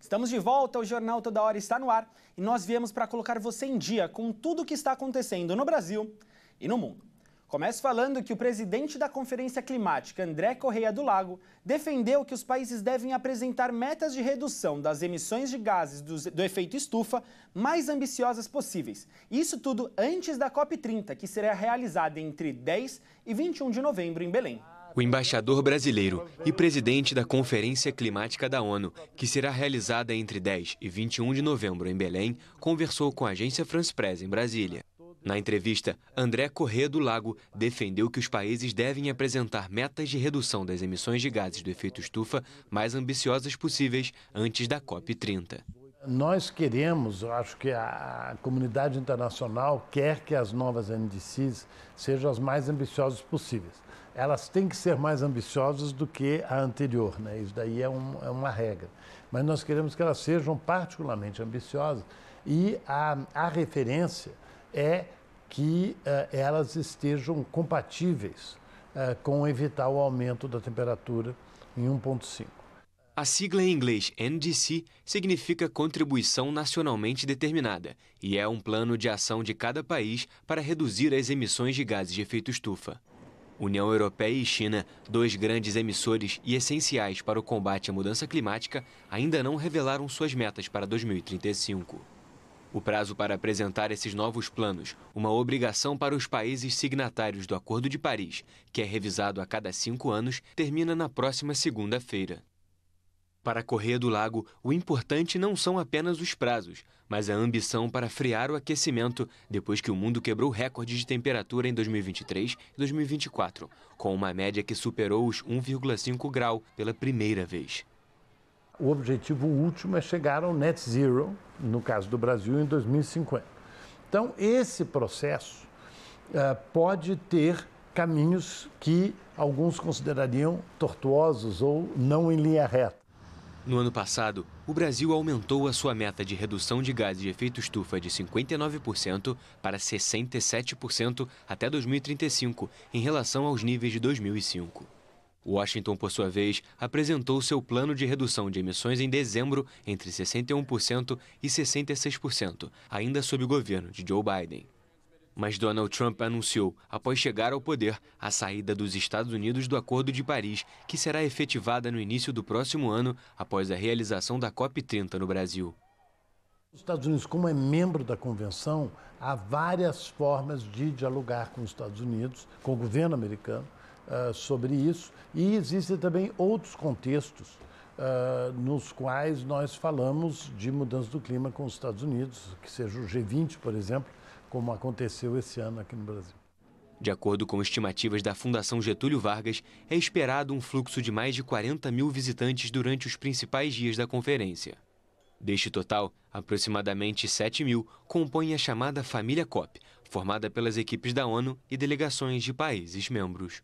Estamos de volta, o Jornal Toda Hora está no ar e nós viemos para colocar você em dia com tudo o que está acontecendo no Brasil e no mundo. Começo falando que o presidente da Conferência Climática, André Correia do Lago, defendeu que os países devem apresentar metas de redução das emissões de gases do efeito estufa mais ambiciosas possíveis. Isso tudo antes da COP30, que será realizada entre 10 e 21 de novembro em Belém. O embaixador brasileiro e presidente da Conferência Climática da ONU, que será realizada entre 10 e 21 de novembro em Belém, conversou com a agência France Press em Brasília. Na entrevista, André Correia do Lago defendeu que os países devem apresentar metas de redução das emissões de gases do efeito estufa mais ambiciosas possíveis antes da COP30. Nós queremos, eu acho que a comunidade internacional quer que as novas NDCs sejam as mais ambiciosas possíveis. Elas têm que ser mais ambiciosas do que a anterior, né? Isso daí é uma regra. Mas nós queremos que elas sejam particularmente ambiciosas e a referência é que elas estejam compatíveis com evitar o aumento da temperatura em 1,5. A sigla em inglês NDC significa Contribuição Nacionalmente Determinada e é um plano de ação de cada país para reduzir as emissões de gases de efeito estufa. União Europeia e China, dois grandes emissores e essenciais para o combate à mudança climática, ainda não revelaram suas metas para 2035. O prazo para apresentar esses novos planos, uma obrigação para os países signatários do Acordo de Paris, que é revisado a cada 5 anos, termina na próxima segunda-feira. Para Correia do Lago, o importante não são apenas os prazos, mas a ambição para frear o aquecimento depois que o mundo quebrou recorde de temperatura em 2023 e 2024, com uma média que superou os 1,5 grau pela primeira vez. O objetivo último é chegar ao net zero, no caso do Brasil, em 2050. Então, esse processo pode ter caminhos que alguns considerariam tortuosos ou não em linha reta. No ano passado, o Brasil aumentou a sua meta de redução de gases de efeito estufa de 59% para 67% até 2035, em relação aos níveis de 2005. Washington, por sua vez, apresentou seu plano de redução de emissões em dezembro entre 61% e 66%, ainda sob o governo de Joe Biden. Mas Donald Trump anunciou, após chegar ao poder, a saída dos Estados Unidos do Acordo de Paris, que será efetivada no início do próximo ano, após a realização da COP30 no Brasil. Os Estados Unidos, como é membro da convenção, há várias formas de dialogar com os Estados Unidos, com o governo americano, sobre isso. E existem também outros contextos nos quais nós falamos de mudança do clima com os Estados Unidos, que seja o G20, por exemplo, como aconteceu esse ano aqui no Brasil. De acordo com estimativas da Fundação Getúlio Vargas, é esperado um fluxo de mais de 40 mil visitantes durante os principais dias da conferência. Deste total, aproximadamente 7 mil compõem a chamada Família COP, formada pelas equipes da ONU e delegações de países membros.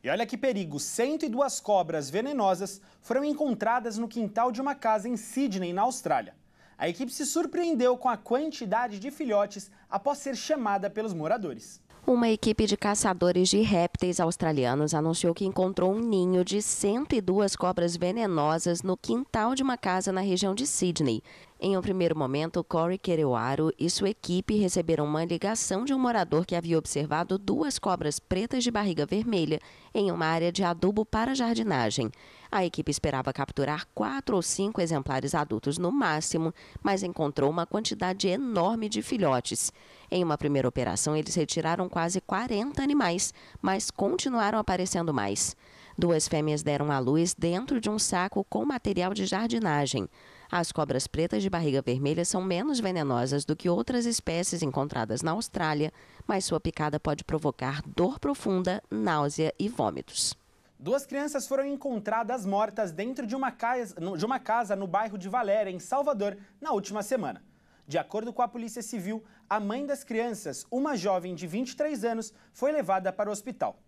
E olha que perigo, 102 cobras venenosas foram encontradas no quintal de uma casa em Sydney, na Austrália. A equipe se surpreendeu com a quantidade de filhotes após ser chamada pelos moradores. Uma equipe de caçadores de répteis australianos anunciou que encontrou um ninho de 102 cobras venenosas no quintal de uma casa na região de Sydney. Em um primeiro momento, Corey Kerewaro e sua equipe receberam uma ligação de um morador que havia observado 2 cobras pretas de barriga vermelha em uma área de adubo para jardinagem. A equipe esperava capturar 4 ou 5 exemplares adultos no máximo, mas encontrou uma quantidade enorme de filhotes. Em uma primeira operação, eles retiraram quase 40 animais, mas continuaram aparecendo mais. 2 fêmeas deram à luz dentro de um saco com material de jardinagem. As cobras pretas de barriga vermelha são menos venenosas do que outras espécies encontradas na Austrália, mas sua picada pode provocar dor profunda, náusea e vômitos. 2 crianças foram encontradas mortas dentro de uma casa no bairro de Valéria, em Salvador, na última semana. De acordo com a Polícia Civil, a mãe das crianças, uma jovem de 23 anos, foi levada para o hospital.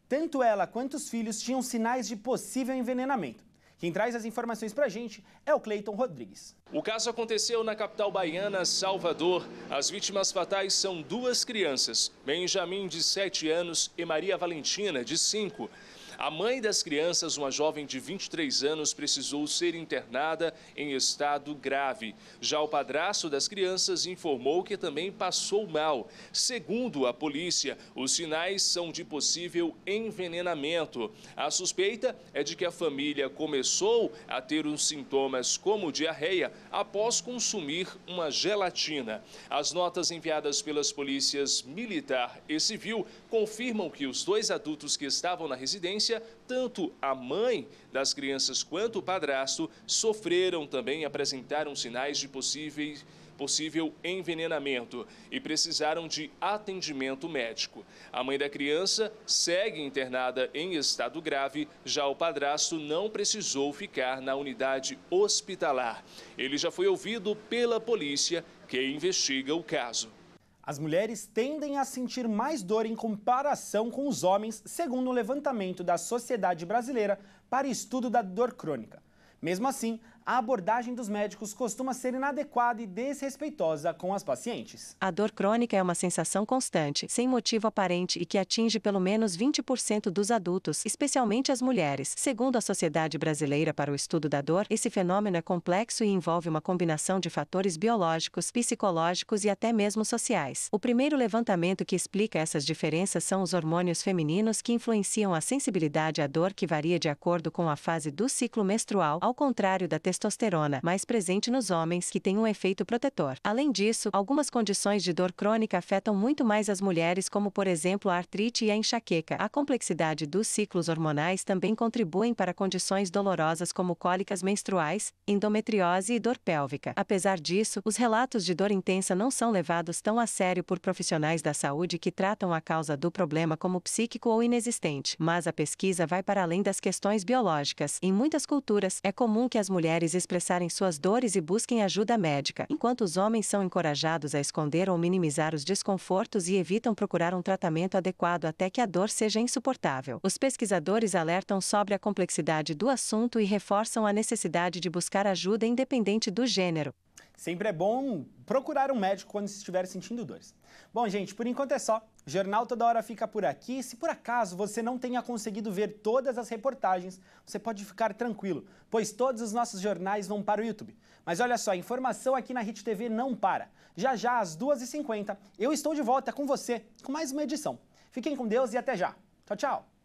Tanto ela quanto os filhos tinham sinais de possível envenenamento. Quem traz as informações para a gente é o Cleiton Rodrigues. O caso aconteceu na capital baiana, Salvador. As vítimas fatais são 2 crianças, Benjamin, de 7 anos, e Maria Valentina, de 5. A mãe das crianças, uma jovem de 23 anos, precisou ser internada em estado grave. Já o padrasto das crianças informou que também passou mal. Segundo a polícia, os sinais são de possível envenenamento. A suspeita é de que a família começou a ter os sintomas como diarreia após consumir uma gelatina. As notas enviadas pelas polícias militar e civil confirmam que os dois adultos que estavam na residência, tanto a mãe das crianças quanto o padrasto, sofreram também, apresentaram sinais de possível envenenamento e precisaram de atendimento médico. A mãe da criança segue internada em estado grave, já o padrasto não precisou ficar na unidade hospitalar. Ele já foi ouvido pela polícia, que investiga o caso. As mulheres tendem a sentir mais dor em comparação com os homens, segundo um levantamento da Sociedade Brasileira para Estudo da Dor Crônica. Mesmo assim, a abordagem dos médicos costuma ser inadequada e desrespeitosa com as pacientes. A dor crônica é uma sensação constante, sem motivo aparente e que atinge pelo menos 20% dos adultos, especialmente as mulheres. Segundo a Sociedade Brasileira para o Estudo da Dor, esse fenômeno é complexo e envolve uma combinação de fatores biológicos, psicológicos e até mesmo sociais. O primeiro levantamento que explica essas diferenças são os hormônios femininos que influenciam a sensibilidade à dor, que varia de acordo com a fase do ciclo menstrual, ao contrário da testosterona, mais presente nos homens, que tem um efeito protetor. Além disso, algumas condições de dor crônica afetam muito mais as mulheres, como por exemplo a artrite e a enxaqueca. A complexidade dos ciclos hormonais também contribuem para condições dolorosas como cólicas menstruais, endometriose e dor pélvica. Apesar disso, os relatos de dor intensa não são levados tão a sério por profissionais da saúde, que tratam a causa do problema como psíquico ou inexistente. Mas a pesquisa vai para além das questões biológicas. Em muitas culturas, é comum que as mulheres expressarem suas dores e busquem ajuda médica, enquanto os homens são encorajados a esconder ou minimizar os desconfortos e evitam procurar um tratamento adequado até que a dor seja insuportável. Os pesquisadores alertam sobre a complexidade do assunto e reforçam a necessidade de buscar ajuda independente do gênero. Sempre é bom procurar um médico quando estiver sentindo dores. Bom, gente, por enquanto é só. O Jornal Toda Hora fica por aqui. Se por acaso você não tenha conseguido ver todas as reportagens, você pode ficar tranquilo, pois todos os nossos jornais vão para o YouTube. Mas olha só, a informação aqui na Hit TV não para. Já já, às 2h50, eu estou de volta com você com mais uma edição. Fiquem com Deus e até já. Tchau, tchau.